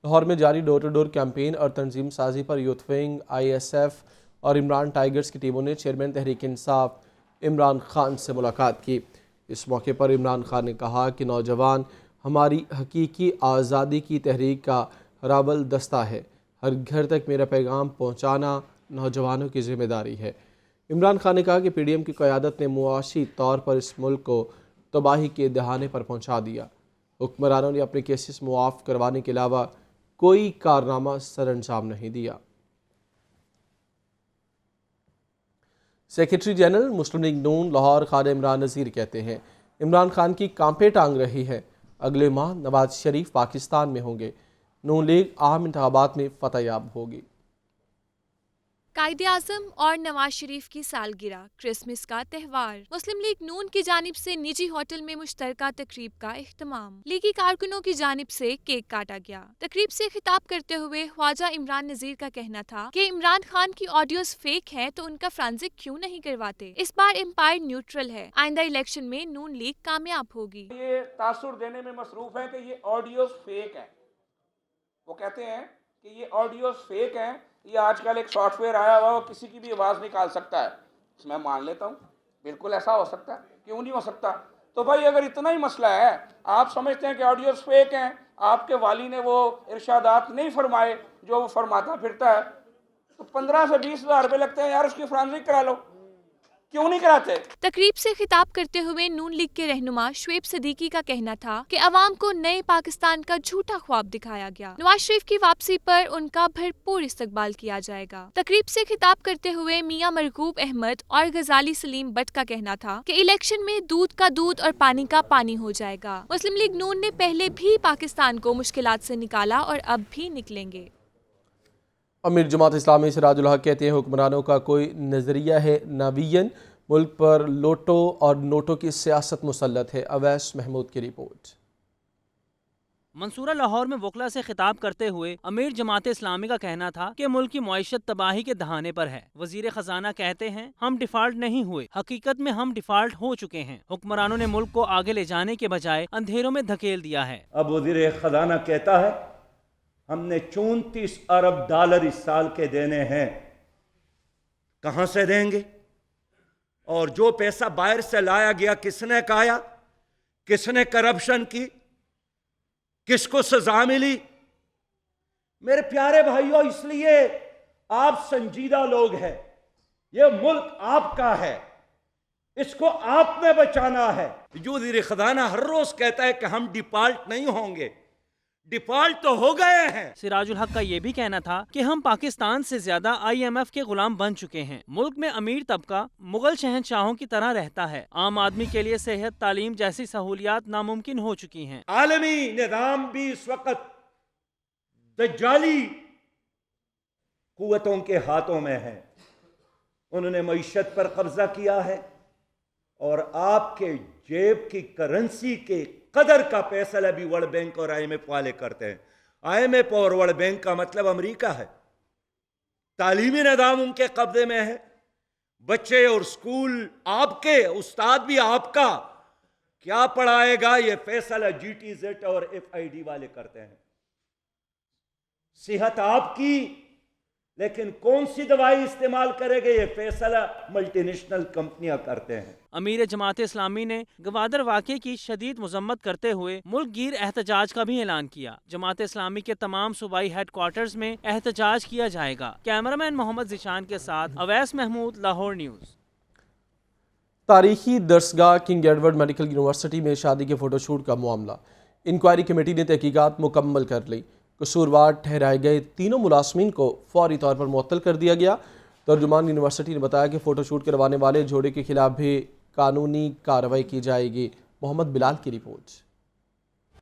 لاہور میں جاری ڈور ٹو ڈور کیمپین اور تنظیم سازی پر youth wing, I S F اور عمران ٹائیگرز کی ٹیموں نے چیئرمین تحریک انصاف عمران خان سے ملاقات کی۔ اس موقع پر عمران خان نے کہا کہ نوجوان ہماری حقیقی آزادی کی تحریک کا رابل دستہ ہے، ہر گھر تک میرا پیغام پہنچانا نوجوانوں کی ذمہ داری ہے۔ عمران خان نے کہا کہ پی ڈی ایم کی قیادت نے معاشی طور پر اس ملک کو تباہی کے دہانے پر پہنچا دیا۔ حکمرانوں نے اپنے کیسز معاف کروانے کے علاوہ کوئی کارنامہ سر انجام نہیں دیا۔ سیکریٹری جنرل مسلم لیگ نون لاہور خواجہ عمران نذیر کہتے ہیں عمران خان کی کانپیں ٹانگ رہی ہے، اگلے ماہ نواز شریف پاکستان میں ہوں گے، نون لیگ عام انتخابات میں فتح یاب ہوگی۔ قائد اعظم اور نواز شریف کی سالگرہ، کرسمس کا تہوار، مسلم لیگ نون کی جانب سے نجی ہوٹل میں مشترکہ تقریب کا اہتمام، لیگی کارکنوں کی جانب سے کیک کاٹا گیا۔ تقریب سے خطاب کرتے ہوئے خواجہ عمران نذیر کا کہنا تھا کہ عمران خان کی آڈیوز فیک ہیں تو ان کا فرانزک کیوں نہیں کرواتے؟ اس بار امپائر نیوٹرل ہے، آئندہ الیکشن میں نون لیگ کامیاب ہوگی۔ یہ تاثر دینے میں مصروف ہیں کہ یہ آڈیوز فیک ہیں، وہ کہتے ہیں کہ یہ آڈیوز فیک ہیں، یہ آج کل ایک سافٹ ویئر آیا ہوا وہ کسی کی بھی آواز نکال سکتا ہے۔ میں مان لیتا ہوں، بالکل ایسا ہو سکتا ہے، کیوں نہیں ہو سکتا؟ تو بھائی اگر اتنا ہی مسئلہ ہے، آپ سمجھتے ہیں کہ آڈیوز فیک ہیں، آپ کے والی نے وہ ارشادات نہیں فرمائے جو وہ فرماتا پھرتا ہے، تو 15 سے 20 ہزار روپے لگتے ہیں، یار اس کی فرانزک کرا لو، کیوں نہیں کراتے؟ تقریب سے خطاب کرتے ہوئے نون لیگ کے رہنما شعیب صدیقی کا کہنا تھا کہ عوام کو نئے پاکستان کا جھوٹا خواب دکھایا گیا، نواز شریف کی واپسی پر ان کا بھرپور استقبال کیا جائے گا۔ تقریب سے خطاب کرتے ہوئے میاں مرغوب احمد اور غزالی سلیم بٹ کا کہنا تھا کہ الیکشن میں دودھ کا دودھ اور پانی کا پانی ہو جائے گا۔ مسلم لیگ نون نے پہلے بھی پاکستان کو مشکلات سے نکالا اور اب بھی نکلیں گے۔ امیر جماعت اسلامی سراج الحق کہتے ہیں حکمرانوں کا کوئی نظریہ ہے نہ ویژن، ملک پر لوٹو اور نوٹوں کی سیاست مسلط ہے۔ اویس محمود کی رپورٹ۔ منصورہ لاہور میں وکلا سے خطاب کرتے ہوئے امیر جماعت اسلامی کا کہنا تھا کہ ملک کی معیشت تباہی کے دہانے پر ہے۔ وزیر خزانہ کہتے ہیں ہم ڈیفالٹ نہیں ہوئے، حقیقت میں ہم ڈیفالٹ ہو چکے ہیں۔ حکمرانوں نے ملک کو آگے لے جانے کے بجائے اندھیروں میں دھکیل دیا ہے۔ اب وزیر خزانہ کہتا ہے ہم نے 34 ارب ڈالر اس سال کے دینے ہیں، کہاں سے دیں گے؟ اور جو پیسہ باہر سے لایا گیا کس نے کھایا؟ کس نے کرپشن کی؟ کس کو سزا ملی؟ میرے پیارے بھائیوں، اس لیے آپ سنجیدہ لوگ ہیں، یہ ملک آپ کا ہے، اس کو آپ نے بچانا ہے۔ جو وزیر خزانہ ہر روز کہتا ہے کہ ہم ڈیفالٹ نہیں ہوں گے، ڈیفالٹ تو ہو گئے ہیں۔ سراج الحق کا یہ بھی کہنا تھا کہ ہم پاکستان سے زیادہ آئی ایم ایف کے غلام بن چکے ہیں۔ ملک میں امیر طبقہ مغل شہنشاہوں کی طرح رہتا ہے، عام آدمی کے لیے صحت، تعلیم جیسی سہولیات ناممکن ہو چکی ہیں۔ عالمی نظام بھی اس وقت دجالی قوتوں کے ہاتھوں میں ہے، انہوں نے معیشت پر قبضہ کیا ہے اور آپ کے جیب کی کرنسی کے قدر کا فیصلہ بھی ورلڈ بینک اور آئی ایم ایف والے کرتے ہیں۔ آئی ایم ایف اور ورلڈ بینک کا مطلب امریکہ ہے۔ تعلیمی نظام ان کے قبضے میں ہے، بچے اور سکول آپ کے، استاد بھی آپ کا، کیا پڑھائے گا یہ فیصلہ جی ٹی زیڈ اور ایف آئی ڈی والے کرتے ہیں۔ صحت آپ کی، लेकिन कौन सी दवाई इस्तेमाल करेंगे ये फैसला मल्टीनेशनल कंपनियां करते हैं। अमीर जमात इस्लामी ने गवादर वाक़े की शदीद मजम्मत करते हुए मुल्क गिर एहतजाज का भी ऐलान किया। जमात इस्लामी के तमाम सूबाई हेडक्वार्टर्स में एहतजाज किया जाएगा। कैमरामैन मोहम्मद जिशान के साथ अवैस महमूद, लाहौर न्यूज़। तारीखी दरसगाह किंग एडवर्ड मेडिकल यूनिवर्सिटी में शादी के फोटोशूट का मामला, इंक्वायरी कमेटी ने तहकीकात मुकम्मल कर ली। कसूरवार ठहराए गए तीनों मुलाजमीन को फौरी तौर पर मुअत्तल कर दिया गया। तर्जुमान यूनिवर्सिटी ने बताया कि फ़ोटोशूट करवाने वाले जोड़े के खिलाफ भी कानूनी कार्रवाई की जाएगी। मोहम्मद बिलाल की report.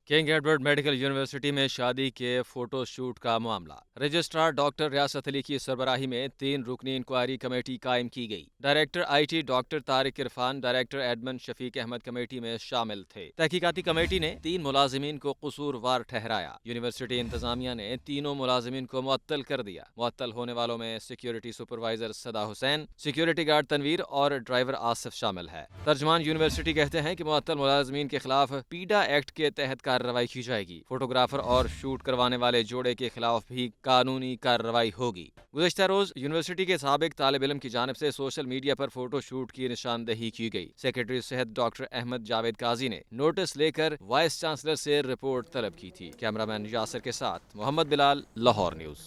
King Edward medical university में शादी के फोटो शूट का मामला, रजिस्ट्रार डॉक्टर रियासत अली की सरबराही में 3 रुकनी इंक्वायरी कमेटी कायम की गई। Director IT doctor Tariq Irfan, director admin Shafiq Ahmed committee में शामिल थे। तहकीकाती कमेटी ने 3 मुलाजिमीन को कसूरवार ठहराया। यूनिवर्सिटी इंतजामिया ने तीनों मुलाजिमीन को मुअत्तल कर दिया। मुअत्तल होने वालों में सिक्योरिटी सुपरवाइजर सदा हुसैन, सिक्योरिटी गार्ड तनवीर और ड्राइवर आसिफ शामिल है। तर्जमान यूनिवर्सिटी कहते हैं कि मुअत्तल मुलाजिमीन के खिलाफ पीडा एक्ट के तहत कार्रवाई की जाएगी। फोटोग्राफर और शूट करवाने वाले जोड़े के खिलाफ भी कानूनी कार्रवाई होगी। गुज़श्ता रोज यूनिवर्सिटी के साबिक तालिब इल्म की जानिब से सोशल मीडिया पर फोटो शूट की निशानदेही की गई। सेक्रेटरी सेहत डॉक्टर अहमद जावेद काजी ने नोटिस लेकर वाइस चांसलर से रिपोर्ट तलब की थी। कैमरामैन यासिर के साथ मोहम्मद बिलाल, लाहौर न्यूज़।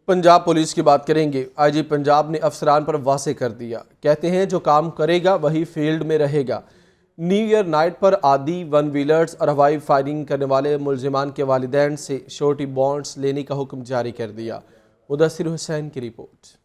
पंजाब पुलिस की बात करेंगे। IG पंजाब ने अफसरान पर वाज़ेह कर दिया। कहते हैं जो काम करेगा वही फील्ड में रहेगा। न्यू ईयर नाइट पर आदि 1 व्हीलर्स और हवाई फायरिंग करने वाले मुलजिमान के वालिदैन से श्योरिटी बॉन्ड्स लेने का हुक्म जारी कर दिया। मुदस्सिर हुसैन की रिपोर्ट।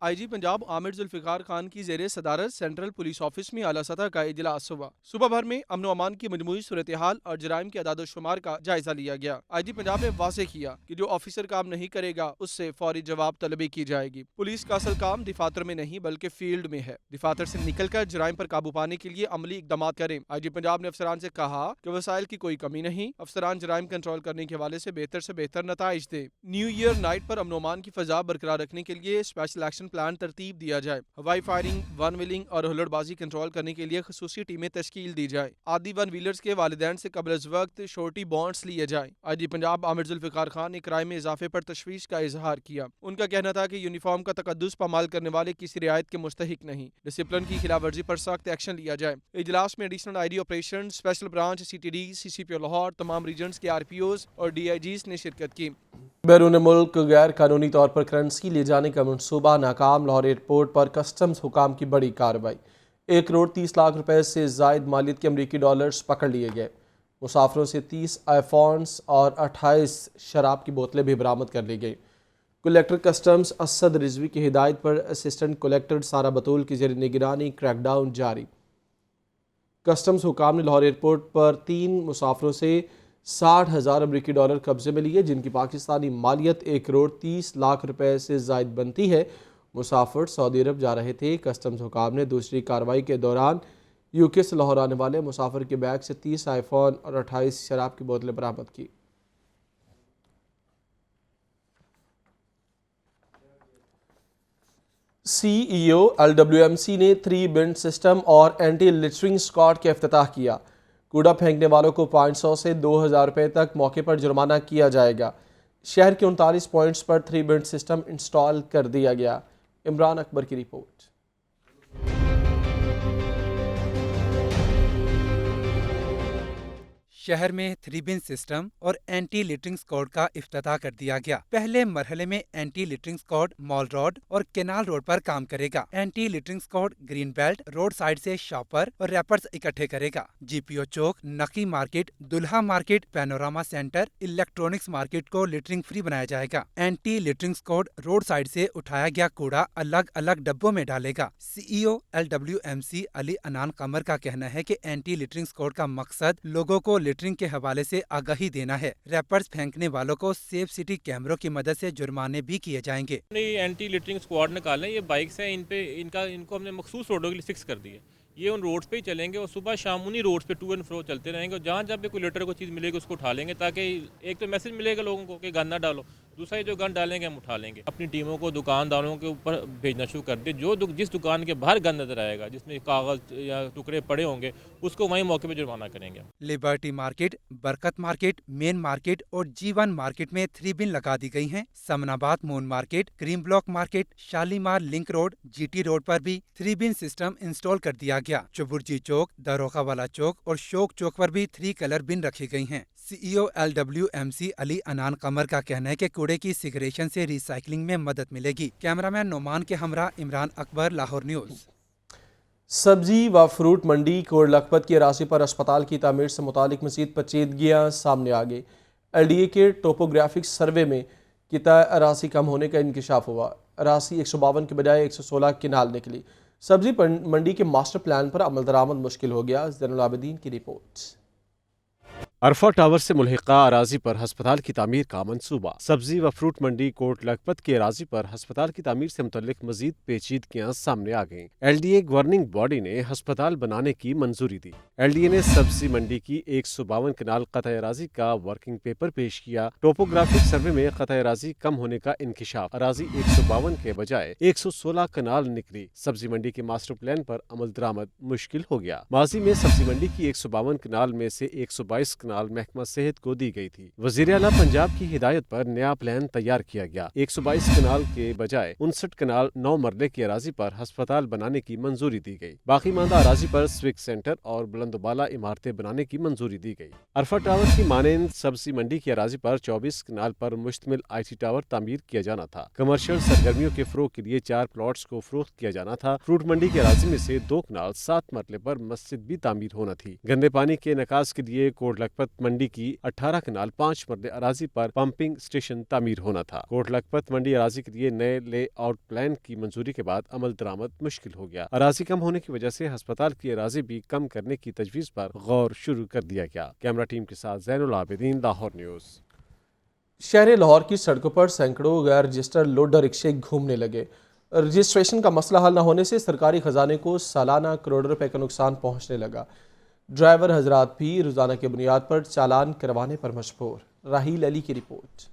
IG पंजाब आमिर जुल्फ़िकार खान की ज़ेरे सदारत सेंट्रल पुलिस ऑफिस में आला सतह का इजलास हुआ। सुबह भर में अमन अमान की मजमूई सूरत हाल और जराइम के अदाद-ओ-शुमार का जायजा लिया गया। IG पंजाब ने वाज़ेह किया कि जो ऑफिसर काम नहीं करेगा उससे फौरी जवाब तलबी की जाएगी। पुलिस का असल काम दिफातर में नहीं बल्कि फील्ड में है। दिफातर से निकलकर जराइम पर काबू पाने के लिए अमली इकदाम करें। IG पंजाब ने अफसरान से कहा कि वसाइल की कोई कमी नहीं, अफसरान जराइम कंट्रोल करने के हवाले से बेहतर नताइज दें। न्यू ईयर नाइट पर अमन अमान की फजा बरकरार रखने के लिए स्पेशल एक्शन प्लान तरतीब दिया जाए। हवाई फायरिंग, 1 व्हीलिंग और हुल्लड़बाजी कंट्रोल करने के लिए खसूसी टीमें तश्कील दी जाए। आदि 1 व्हीलर्स के वालिदैन से कबल अज़ वक्त श्योरिटी बॉन्ड्स लिए जाए। IG पंजाब आमिर जुल्फ़िकार खान ने क्राइम में इजाफे पर तशवीश का इजहार किया। उनका कहना था कि यूनिफॉर्म का तकद्दुस पामाल करने वाले किसी रियायत के मुस्तहिक नहीं। डिसिप्लिन की खिलाफ वर्जी पर सख्त एक्शन लिया जाए। इजलास में additional ID operation, special branch, CTD, CCP Lahore, तमाम रीजन्स के RPOs और DIGs ने शिरकत की। बैरून मुल्क गैर कानूनी तौर पर करेंसी ले जाने का मनसूबा नाकाम। लाहौर एयरपोर्ट पर कस्टम्स हुकाम की बड़ी कार्रवाई। 1 करोड़ 30 लाख रुपए से जायद मालियत के अमरीकी डॉलर्स पकड़ लिए गए। मुसाफिरों से 30 आईफोन्स और 28 शराब की बोतलें भी बरामद कर ली गई। कलेक्टर कस्टम्स असद रिजवी की हिदायत पर असिस्टेंट कलेक्टर सारा बतूल की ज़ेर निगरानी क्रैकडाउन जारी। कस्टम्स हुकाम ने लाहौर एयरपोर्ट पर 3 मुसाफिरों से 60,000 अमरीकी डॉलर कब्जे में लिए, जिनकी पाकिस्तानी मालियत 1 करोड़ 30 लाख रुपए से जायद बनती है। मुसाफिर सऊदी अरब जा रहे थे। कस्टम्स हुकाम ने दूसरी कार्रवाई के दौरान UK से लाहौर आने वाले मुसाफिर के बैग से 30 आईफोन और 28 शराब की बोतलें बरामद की। CEO LWMC ने 3 बिन सिस्टम और एंटी लिटरिंग स्क्वाड का इफ्तिताह किया। कूड़ा फेंकने वालों को 500 से 2,000 रुपये तक मौके पर जुर्माना किया जाएगा। शहर के 39 पॉइंट्स पर 3 बिन सिस्टम इंस्टॉल कर दिया गया। इमरान अकबर की रिपोर्ट। शहर में 3 बिन सिस्टम और एंटी लिटरिंग स्क्वाड का इफ्तिताह कर दिया गया। पहले मरहले में anti littering squad mall road और केनाल रोड पर काम करेगा। Anti littering squad green belt road side से शॉपर और रैपर्स इकट्ठे करेगा। GPO चौक, नकी मार्केट, दुल्हा market, panorama centre, electronics market को लिटरिंग फ्री बनाया जाएगा। Anti littering squad road side से उठाया गया कूड़ा अलग अलग डब्बों में डालेगा। CEO LWMC अली अनान कमर का कहना है कि एंटी लिटरिंग स्क्वाड का मकसद लोगों को लिटरिंग के हवाले से आगाही देना है। रैपर्स फेंकने वालों को सेफ सिटी कैमरों की मदद से जुर्माने भी किए जाएंगे। एंटी लिटरिंग स्क्वाड निकालें, ये बाइक्स हैं, इनको हमने मखसूस रोडों के लिए फिक्स कर दिया। ये उन रोड्स पे ही चलेंगे और सुबह शाम उन्हीं रोड्स पे टू एंड फ्रो चलते रहेंगे और जहाँ जहाँ पे कोई लिटर को चीज़ मिलेगी उसको उठा लेंगे, ताकि एक तो मैसेज मिलेगा लोगों को कि गंद ना डालो, दूसरा जो गन डालेंगे हम उठा लेंगे। अपनी टीमों को दुकानदारों के ऊपर भेजना शुरू कर दे। जिस दुकान के बाहर गन नजर आएगा, जिसमें कागज या टुकड़े पड़े होंगे, उसको वहीं मौके पर जुर्माना करेंगे। लिबर्टी मार्केट, बरकत मार्केट, मेन मार्केट और G1 मार्केट में 3 बिन लगा दी गई हैं। Samanabad moon market, cream block market, Shalimar link road, GT road पर भी 3 बिन सिस्टम इंस्टॉल कर दिया गया। चुबुर्जी चौक, दरोगा वाला चौक और शोक चौक पर भी 3 कलर बिन रखी गई हैं। CEO LWMC अली अनान कमर का कहना है कि कूड़े की सिगरेशन से रिसाइकलिंग में मदद मिलेगी। कैमरामैन नोमान के हमरा इमरान अकबर, लाहौर न्यूज़। सब्जी व फ्रूट मंडी कोट लखपत की अराजी पर अस्पताल की तामीर से मुतालिक मज़ीद पेचीदगियाँ सामने आ गई। LDA के टोपोग्राफिक सर्वे में किता अराजी कम होने का इंकशाफ हुआ। अराजी 152 के बजाय 116 किनाल निकली। सब्जी मंडी के मास्टर प्लान पर अमल दरामद मुश्किल हो गया। ज़ैनुल आबिदीन की रिपोर्ट। अरफा टावर से मुल्हिका अराजी पर हस्पताल की तामीर का मंसूबा। सब्जी व फ्रूट मंडी कोट लखपत की अराजी पर हस्पताल की तामीर से मुतल्लिक मजीद पेचीदगियाँ सामने आ गईं। LDA गवर्निंग बॉडी ने हस्पताल बनाने की मंजूरी दी। LDA ने सब्जी मंडी की 152 कनाल क़तई अराजी का वर्किंग पेपर पेश किया। टोपोग्राफिक सर्वे में क़तई अराजी कम होने का इंकशाफ। अराजी 152 के बजाय 116 कनाल निकली। सब्जी मंडी के मास्टर प्लान पर अमल दरामद मुश्किल हो गया। माजी में सब्जी मंडी की 152 कनाल में से 122 कनाल महकमा सेहत को दी गई थी। वज़ीर आला पंजाब की हिदायत पर नया प्लान तैयार किया गया। 122 कनाल के बजाय 59 कनाल 9 मरले की अराजी पर हस्पताल बनाने की मंजूरी दी गई। बाकी मांदा अराजी पर स्विक सेंटर और बुलंदबाला इमारतें बनाने की मंजूरी दी गई। अरफा टावर की मानेंद सब्जी मंडी की अराजी पर 24 कनाल पर मुश्तमिल IT टावर तामीर किया जाना था। कमर्शियल सरगर्मियों के फरोग के लिए 4 प्लॉट्स को फरोख्त किया जाना था। फ्रूट मंडी की अराजी में से 2 कनाल 7 मरले पर मस्जिद भी तामीर होना थी। गंदे पानी के निकास के लिए कोट लखपत मंडी की 18 कनाल 5 मरले अराजी पर पंपिंग स्टेशन तामीर होना था। कोट लखपत मंडी अराजी के लिए नए लेआउट प्लान की मंजूरी के बाद अमल दरामद मुश्किल हो गया। अराजी कम होने की वजह से अस्पताल की अराजी भी कम करने की तजवीज़ पर गौर शुरू कर दिया गया। कैमरा टीम के साथ ज़ैनुल आबिदीन, लाहौर न्यूज़। शहर लाहौर की सड़कों पर सैकड़ों गैर रजिस्टर्ड लोडर रिक्शे घूमने लगे। रजिस्ट्रेशन का मसला हल न होने से सरकारी खजाने को सालाना करोड़ों रुपए का नुकसान पहुंचने लगा। ड्राइवर हजरात भी रोजाना की बुनियाद पर चालान करवाने पर मजबूर। राहील अली की रिपोर्ट।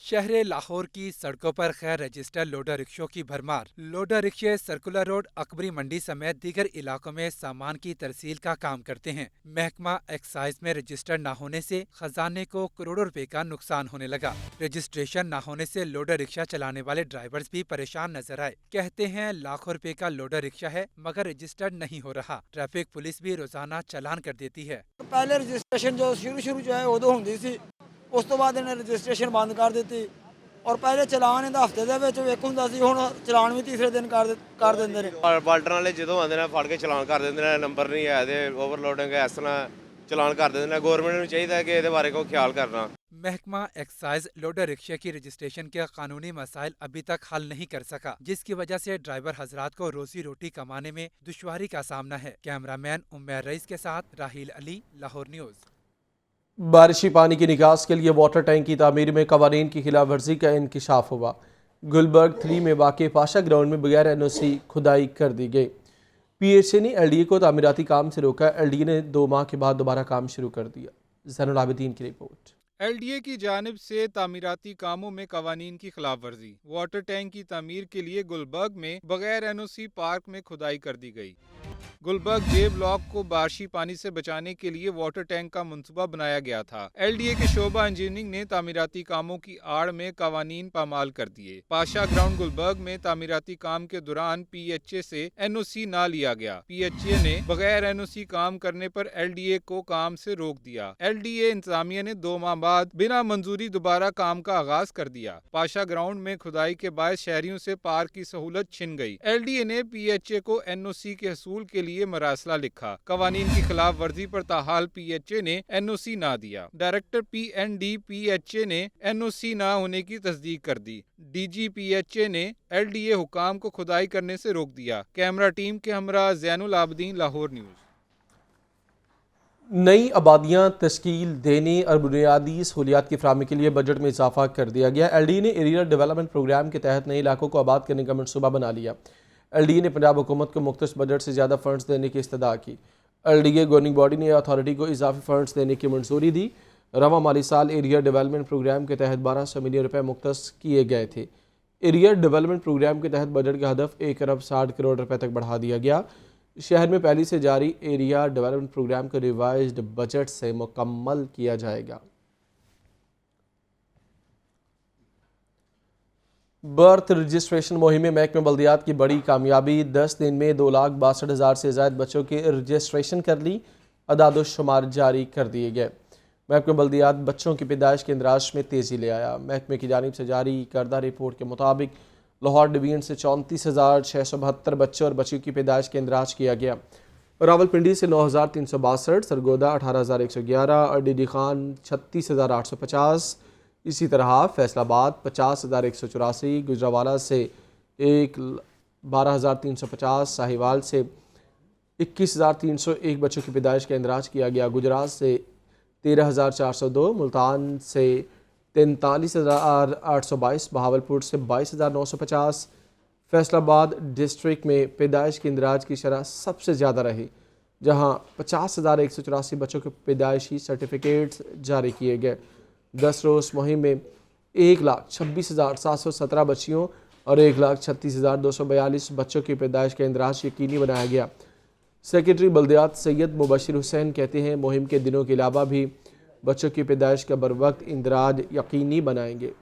शहर लाहौर की सड़कों पर खैर रजिस्टर्ड लोडर रिक्शों की भरमार। लोडर रिक्शे सर्कुलर रोड, अकबरी मंडी समेत दीगर इलाकों में सामान की तरसील का काम करते हैं। महकमा एक्साइज में रजिस्टर्ड न होने से खजाने को करोड़ों रुपए का नुकसान होने लगा। रजिस्ट्रेशन न होने से लोडर रिक्शा चलाने वाले ड्राइवर्स भी परेशान नजर आए। कहते हैं लाखों रुपए का लोडर रिक्शा है मगर रजिस्टर्ड नहीं हो रहा। ट्रैफिक पुलिस भी रोजाना चालान कर देती है। पहले रजिस्ट्रेशन जो शुरू जो है उदो होंदी सी, उस तो बाद इन्हें रजिस्ट्रेशन बंद कर दी और पहले चलान इहदा हफ्ते दे विच एक हुंदा सी, हुण चलान भी तीसरे दिन कर दिंदे ने। बाल्टन वाले जो आंदे ने फड़ के चलान कर दिंदे ने, नंबर नहीं है ते ओवरलोडिंग है, इस तरह चलान कर दिंदे ने। गवर्नमेंट नूं चाहिए कि इहदे बारे को ख्याल करना। महकमा एक्साइज लोडर रिक्शे की रजिस्ट्रेशन के कानूनी मसाइल अभी तक हल नहीं कर सका, जिसकी वजह से ड्राइवर हजरात को रोजी रोटी कमाने में दुश्वारी का सामना है। कैमरामैन उम्मेर रईस के साथ राहील अली, लाहौर न्यूज़। बारिशी पानी की निकास के लिए वाटर टैंक की तामीर में कवानीन की खिलाफ वर्जी का इंकशाफ हुआ। गुलबर्ग 3 में वाक़ पाशा ग्राउंड में बगैर NOC खुदाई कर दी गई। PHA ने LDA को तामीराती काम से रोका। LDA ने 2 माह के बाद दोबारा काम शुरू कर दिया। ज़ैनुल आबिदीन की रिपोर्ट। LDA की जानिब से तामीराती कामों में कवानीन की खिलाफ वर्जी। वाटर टैंक की तामीर के लिए गुलबर्ग में बगैर NOC पार्क में खुदाई कर दी गई। गुलबर्ग J ब्लॉक को बारिशी पानी से बचाने के लिए वाटर टैंक का मंसूबा बनाया गया था। LDA के शोबा इंजीनियरिंग ने तामीराती कामों की आड़ में कवानीन पामाल कर दिए। पाशा ग्राउंड गुलबर्ग में तामीराती काम के दौरान PHA से NOC ना लिया गया। PHA ने बगैर NOC काम करने पर LDA को काम से रोक दिया। LDA इंतजामिया ने 2 माह बाद बिना मंजूरी दोबारा काम का आगाज कर दिया। पाशा ग्राउंड में खुदाई के बाद शहरियों से पार्क की सहूलत छिन गई। LDA ने PHA को NOC के हसूल के लिए मरासला लिखा। कवानीन की खिलाफ वर्जी पर ताहाल PHA ने NOC ना दिया। डायरेक्टर PND PHA ने NOC ना होने की तस्दीक कर दी। DG PHA ने LDA हुकाम को खुदाई करने से रोक दिया। कैमरा टीम के हमरा ज़ैनुल आबिदीन, लाहौर न्यूज़। नई आबादियाँ तश्कील देने और बुनियादी सहूलियात की फराहमी के लिए बजट में इजाफा कर दिया गया। LDA ने एरिया डेवलपमेंट प्रोग्राम के तहत नए इलाकों को आबाद करने का मनसूबा बना लिया। LDA ने पंजाब हुकूमत को मुख्तस बजट से ज़्यादा फंड्स देने की इस्तदा की। LDA गवर्निंग बॉडी ने अथॉरिटी को इजाफी फंड्स देने की मंजूरी दी। रवां माली साल एरिया डेवलपमेंट प्रोग्राम के तहत 1200 मिलियन रुपए मुख्तस किए गए थे। एरिया डेवलपमेंट प्रोग्राम के तहत बजट का हदफ 1 अरब 60 करोड़ रुपए तक बढ़ा दिया गया। शहर में पहले से जारी एरिया डेवलपमेंट प्रोग्राम को रिवाइज्ड बजट से मुकम्मल किया जाएगा। बर्थ रजिस्ट्रेशन मुहिम में महकमे बल्दियात की बड़ी कामयाबी। 10 दिन में 2,62,000 से ज़ायद बच्चों की रजिस्ट्रेशन कर ली। अदाद-ओ-शुमार जारी कर दिए गए। महकमे बल्दियात बच्चों की पैदाइश के इंदराज में तेज़ी ले आया। महकमे की जानिब से जारी करदा रिपोर्ट के मुताबिक लाहौर डिवीजन से 34,672 बच्चों और बच्चियों की पैदाइश के इंदराज किया गया। रावलपिंडी से 9,362, सरगोदा 18,111 और डीडी खान 36,850। इसी तरह फैसलाबाद 50,184, गुजरावाला से 12,350, साहिवाल से 21,301 बच्चों की पैदाइश का इंदराज किया गया। गुजरात से 13,402, मुल्तान से 43,822, बहावलपुर से 22,950। फैसलाबाद डिस्ट्रिक्ट में पैदाइश के इंदराज की शरह सबसे ज़्यादा रही, जहां 50,184 बच्चों के पैदाइशी सर्टिफिकेट्स जारी किए गए। 10 रोज़ मुहिम में 1,26,717 बच्चियों और 1,36,242 बच्चों की पैदाइश का इंदराज यकीनी बनाया गया। सेक्रेटरी बल्दियात सैयद मुबशिर हुसैन कहते हैं, मुहिम के दिनों के अलावा भी बच्चों की पैदाइश का बर वक्त इंदराज यकीनी बनाएंगे।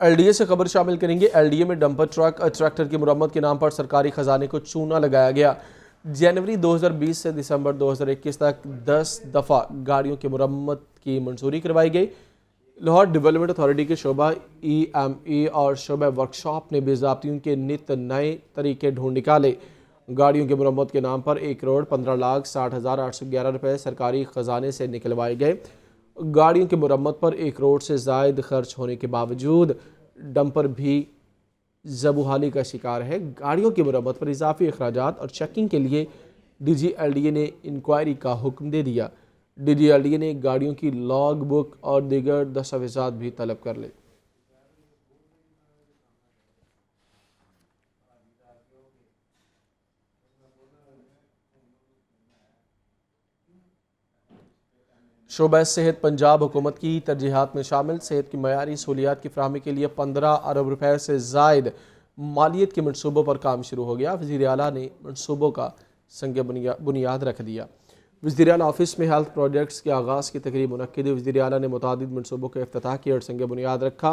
एलडीए से खबर शामिल करेंगे। एलडीए में डंपर ट्रैक्टर की मुरम्मत के नाम पर सरकारी खजाने को चूना लगाया गया। जनवरी 2020 से दिसंबर 2021 तक 10 दफ़ा गाड़ियों की मुरम्मत की मंजूरी करवाई गई। लाहौर डेवलपमेंट अथॉरिटी के शोबा EME और शोबा वर्कशॉप ने बेज़ाब्तियों के नित नए तरीके ढूंढ निकाले। गाड़ियों की मुरम्मत के नाम पर 1,15,60,811 रुपये सरकारी खजाने से निकलवाए गए। गाड़ियों की मुरम्मत पर 1 करोड़ से ज़ायद खर्च होने के बावजूद डंपर भी ज़बूहाली का शिकार है। गाड़ियों की मुरम्मत पर इजाफी अखराजात और चेकिंग के लिए DGLDA ने इंक्वायरी का हुक्म दे दिया। DGLDA ने गाड़ियों की लॉग बुक और दीगर दस्तावेज़ात भी तलब कर ले। शोबा सेहत पंजाब हुकूमत की तरजीहात में शामिल। सेहत की मयारी सहूलियात की फराहमी के लिए 15 अरब रुपए से ज़ायद मालियत के मनसूबों पर काम शुरू हो गया। वज़ीर आला ने मनसूबों का संग बुनियाद रख दिया। वज़ीर आला ऑफिस में हेल्थ प्रोजेक्ट्स के आगाज़ की तकरीब मुनक्किद। वज़ीर आला ने मुतादिद मनसूबों का इफ्तिताह किया और संग बुनियाद रखा।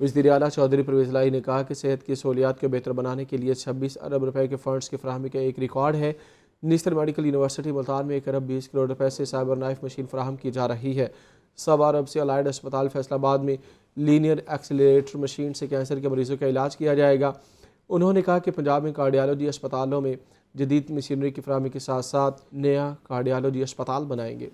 वज़ीर आला चौधरी परवेज़ इलाही ने कहा कि सेहत की सहूलियात को बेहतर बनाने के लिए 26 अरब रुपए के फ़ंड्स की फराहमी का एक रिकॉर्ड है। निस्तर मेडिकल यूनिवर्सिटी मुल्तान में 1 अरब 20 करोड़ रुपए से साइबर नाइफ मशीन फराहम की जा रही है। 1.25 अरब से अलाइड अस्पताल फैसलाबाद में लीनियर एक्सीलरेटर मशीन से कैंसर के मरीजों का इलाज किया जाएगा। उन्होंने कहा कि पंजाब में कार्डियोलॉजी अस्पतालों में जदीद मशीनरी की फराहमी के साथ साथ नया कार्डियोलॉजी अस्पताल बनाएंगे।